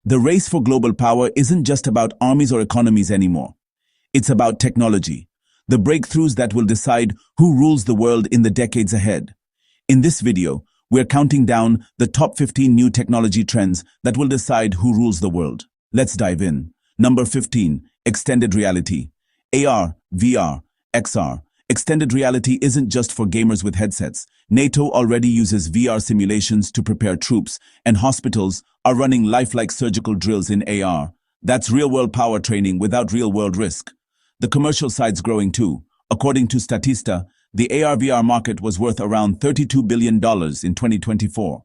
The race for global power isn't just about armies or economies anymore. It's about technology, the breakthroughs that will decide who rules the world in the decades ahead. In this video, we're counting down the top 15 new technology trends that will decide who rules the world. Let's dive in. Number 15, extended reality. AR, VR, XR. Extended reality isn't just for gamers with headsets. NATO already uses VR simulations to prepare troops, and hospitals are running lifelike surgical drills in AR. That's real-world power training without real-world risk. The commercial side's growing too. According to Statista, the AR-VR market was worth around $32 billion in 2024.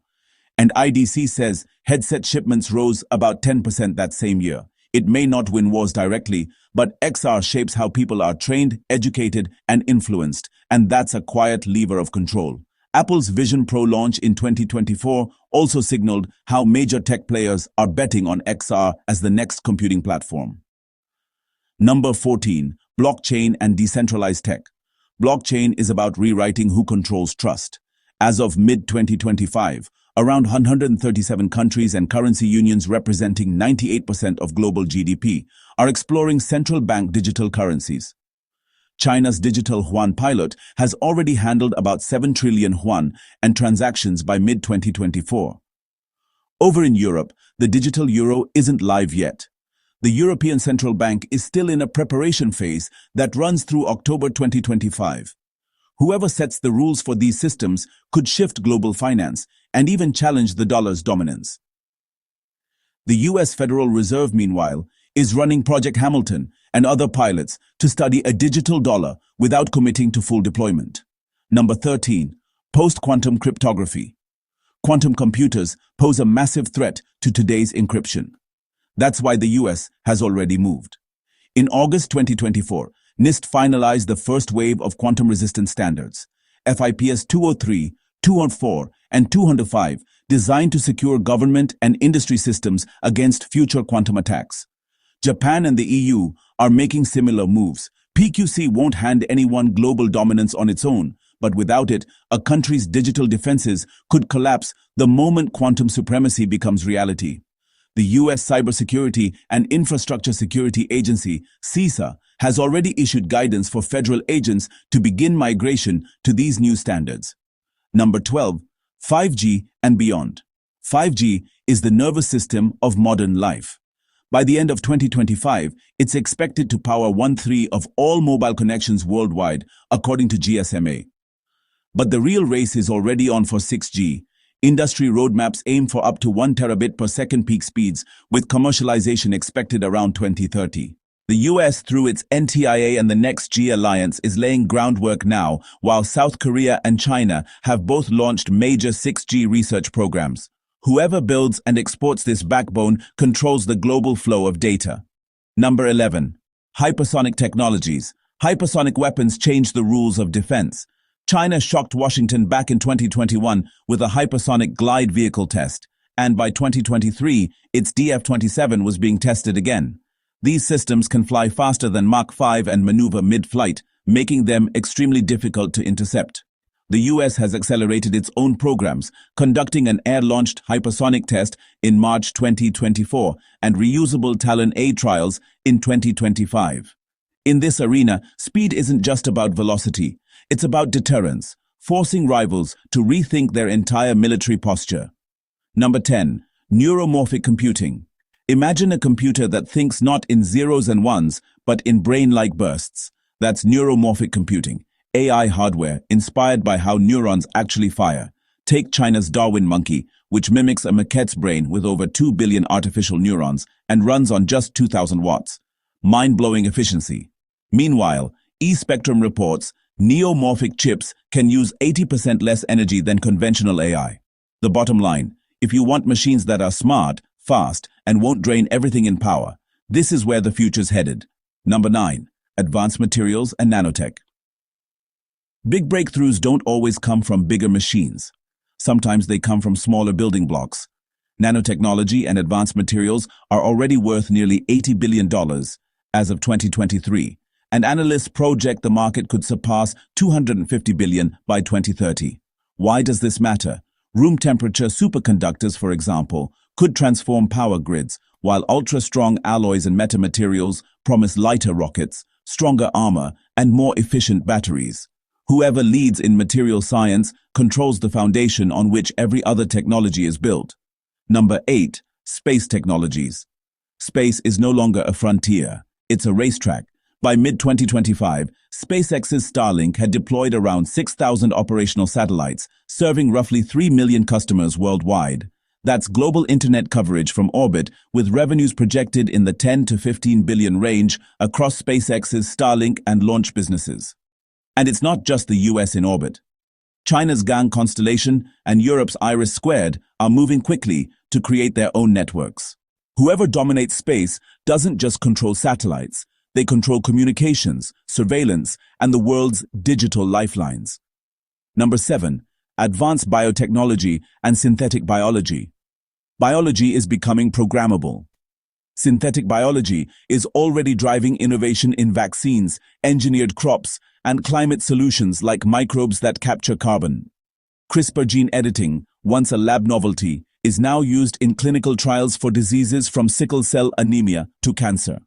And IDC says headset shipments rose about 10% that same year. It may not win wars directly, but XR shapes how people are trained, educated, and influenced, and that's a quiet lever of control. Apple's Vision Pro launch in 2024 also signaled how major tech players are betting on XR as the next computing platform. Number 14, blockchain and decentralized tech. Blockchain is about rewriting who controls trust. As of mid-2025, around 137 countries and currency unions representing 98% of global GDP are exploring central bank digital currencies. China's digital yuan pilot has already handled about 7 trillion yuan and transactions by mid-2024. Over in Europe, the digital euro isn't live yet. The European Central Bank is still in a preparation phase that runs through October 2025. Whoever sets the rules for these systems could shift global finance and even challenge the dollar's dominance. The US Federal Reserve, meanwhile, is running Project Hamilton and other pilots to study a digital dollar without committing to full deployment. Number 13, post-quantum cryptography. Quantum computers pose a massive threat to today's encryption. That's why the US has already moved. In August 2024, NIST finalized the first wave of quantum-resistant standards, FIPS 203, 204, and 205, designed to secure government and industry systems against future quantum attacks. Japan and the EU are making similar moves. PQC won't hand anyone global dominance on its own, but without it, a country's digital defenses could collapse the moment quantum supremacy becomes reality. The US Cybersecurity and Infrastructure Security Agency, CISA, has already issued guidance for federal agents to begin migration to these new standards. Number 12, 5G and beyond. 5G is the nervous system of modern life. By the end of 2025, it's expected to power 1/3 of all mobile connections worldwide, according to GSMA. But the real race is already on for 6G. Industry roadmaps aim for up to 1 terabit per second peak speeds, with commercialization expected around 2030. The US, through its NTIA and the NextG Alliance, is laying groundwork now, while South Korea and China have both launched major 6G research programs. Whoever builds and exports this backbone controls the global flow of data. Number 11. Hypersonic technologies. Hypersonic weapons change the rules of defense. China shocked Washington back in 2021 with a hypersonic glide vehicle test, and by 2023, its DF-27 was being tested again. These systems can fly faster than Mach 5 and maneuver mid-flight, making them extremely difficult to intercept. The US has accelerated its own programs, conducting an air-launched hypersonic test in March 2024 and reusable Talon A trials in 2025. In this arena, speed isn't just about velocity. It's about deterrence, forcing rivals to rethink their entire military posture. Number 10. Neuromorphic computing. Imagine a computer that thinks not in zeros and ones, but in brain-like bursts. That's neuromorphic computing, AI hardware inspired by how neurons actually fire. Take China's Darwin monkey, which mimics a maquette's brain with over 2 billion artificial neurons and runs on just 2,000 watts. Mind-blowing efficiency. Meanwhile, eSpectrum reports neomorphic chips can use 80% less energy than conventional AI. The bottom line, if you want machines that are smart, fast, and won't drain everything in power, this is where the future's headed. Number 9. Advanced materials and nanotech. Big breakthroughs don't always come from bigger machines. Sometimes they come from smaller building blocks. Nanotechnology and advanced materials are already worth nearly $80 billion as of 2023, and analysts project the market could surpass $250 billion by 2030. Why does this matter? Room temperature superconductors, for example, could transform power grids, while ultra-strong alloys and metamaterials promise lighter rockets, stronger armor, and more efficient batteries. Whoever leads in material science controls the foundation on which every other technology is built. Number 8. Space technologies. Space is no longer a frontier, it's a racetrack. By mid-2025, SpaceX's Starlink had deployed around 6,000 operational satellites, serving roughly 3 million customers worldwide. That's global internet coverage from orbit, with revenues projected in the 10 to 15 billion range across SpaceX's Starlink and launch businesses. And it's not just the US in orbit. China's Gang constellation and Europe's IRIS² are moving quickly to create their own networks. Whoever dominates space doesn't just control satellites, they control communications, surveillance, and the world's digital lifelines. Number 7. Advanced biotechnology and synthetic biology. Biology is becoming programmable. Synthetic biology is already driving innovation in vaccines, engineered crops, and climate solutions like microbes that capture carbon. CRISPR gene editing, once a lab novelty, is now used in clinical trials for diseases from sickle cell anemia to cancer.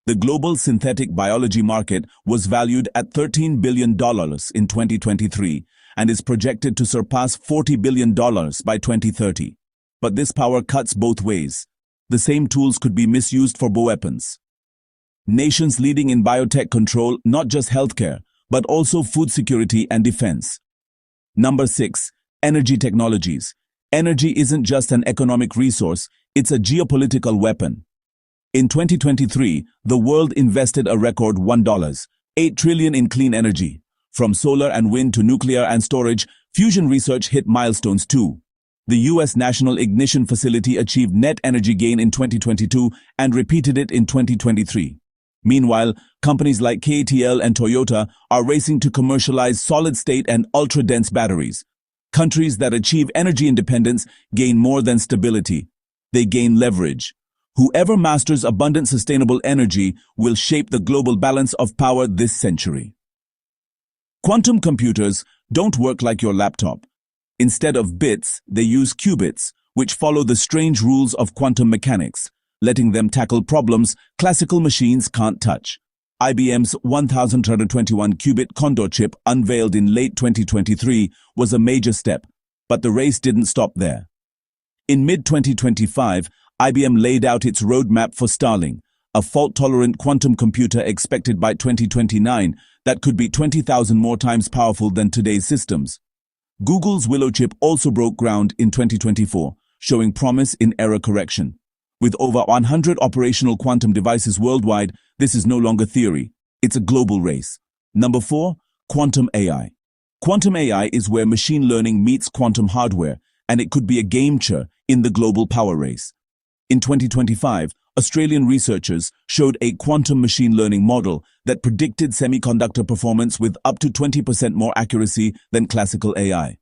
The global synthetic biology market was valued at $13 billion in 2023 and is projected to surpass $40 billion by 2030. But this power cuts both ways. The same tools could be misused for bioweapons. Nations leading in biotech control not just healthcare, but also food security and defense. Number 6. Energy technologies. Energy isn't just an economic resource, it's a geopolitical weapon. In 2023, the world invested a record $1.8 trillion in clean energy. From solar and wind to nuclear and storage, fusion research hit milestones too. The U.S. National Ignition Facility achieved net energy gain in 2022 and repeated it in 2023. Meanwhile, companies like KTL and Toyota are racing to commercialize solid-state and ultra-dense batteries. Countries that achieve energy independence gain more than stability. They gain leverage. Whoever masters abundant sustainable energy will shape the global balance of power this century. Quantum computers don't work like your laptop. Instead of bits, they use qubits, which follow the strange rules of quantum mechanics, letting them tackle problems classical machines can't touch. IBM's 1,221-qubit Condor chip, unveiled in late 2023, was a major step, but the race didn't stop there. In mid-2025, IBM laid out its roadmap for Starlink, a fault-tolerant quantum computer expected by 2029 that could be 20,000 more times powerful than today's systems. Google's Willow chip also broke ground in 2024, showing promise in error correction. With over 100 operational quantum devices worldwide, this is no longer theory. It's a global race. Number 4. Quantum AI. Quantum AI is where machine learning meets quantum hardware, and it could be a game-changer in the global power race. In 2025, Australian researchers showed a quantum machine learning model that predicted semiconductor performance with up to 20% more accuracy than classical AI.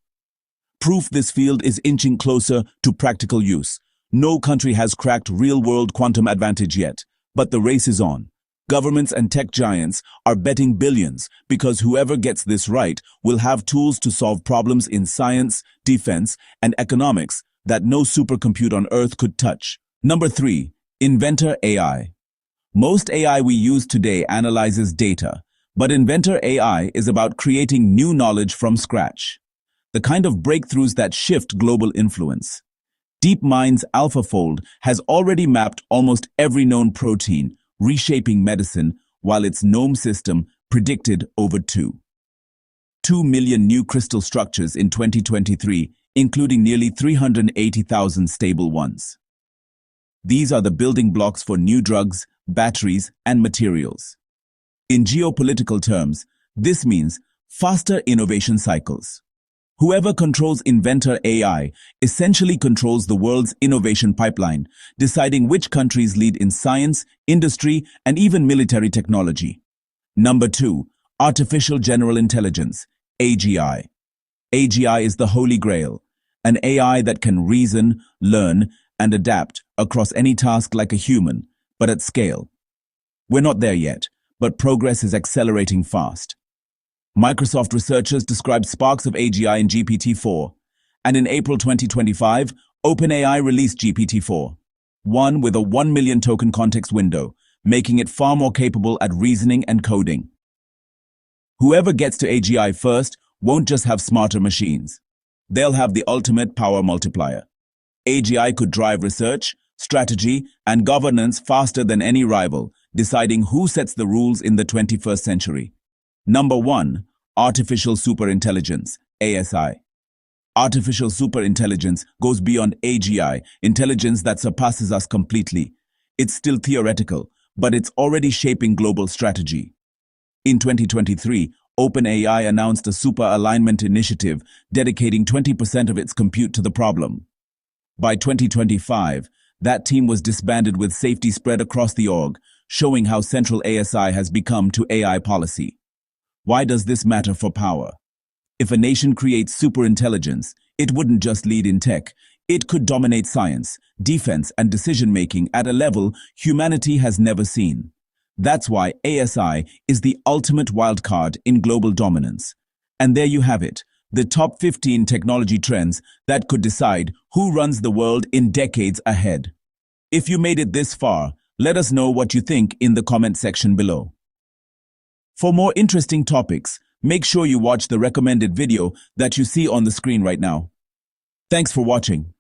Proof this field is inching closer to practical use. No country has cracked real-world quantum advantage yet, but the race is on. Governments and tech giants are betting billions because whoever gets this right will have tools to solve problems in science, defense, and economics that no supercomputer on Earth could touch. Number 3. Inventor AI. Most AI we use today analyzes data, but Inventor AI is about creating new knowledge from scratch. The kind of breakthroughs that shift global influence. DeepMind's AlphaFold has already mapped almost every known protein, reshaping medicine, while its GNOME system predicted over 2 million new crystal structures in 2023, including nearly 380,000 stable ones. These are the building blocks for new drugs, batteries, and materials. In geopolitical terms, this means faster innovation cycles. Whoever controls Inventor AI essentially controls the world's innovation pipeline, deciding which countries lead in science, industry, and even military technology. Number 2. Artificial General Intelligence, AGI. AGI is the holy grail, an AI that can reason, learn, and adapt across any task like a human, but at scale. We're not there yet, but progress is accelerating fast. Microsoft researchers described sparks of AGI in GPT-4, and in April 2025, OpenAI released GPT-4. one with a 1 million token context window, making it far more capable at reasoning and coding. Whoever gets to AGI first won't just have smarter machines. They'll have the ultimate power multiplier. AGI could drive research, strategy, and governance faster than any rival, deciding who sets the rules in the 21st century. Number 1. Artificial Superintelligence, ASI. Artificial superintelligence goes beyond AGI, intelligence that surpasses us completely. It's still theoretical, but it's already shaping global strategy. In 2023, OpenAI announced a super alignment initiative dedicating 20% of its compute to the problem. By 2025, that team was disbanded with safety spread across the org, showing how central ASI has become to AI policy. Why does this matter for power? If a nation creates superintelligence, it wouldn't just lead in tech, it could dominate science, defense, and decision-making at a level humanity has never seen. That's why ASI is the ultimate wildcard in global dominance. And there you have it, the top 15 technology trends that could decide who runs the world in decades ahead. If you made it this far, let us know what you think in the comment section below. For more interesting topics, make sure you watch the recommended video that you see on the screen right now. Thanks for watching.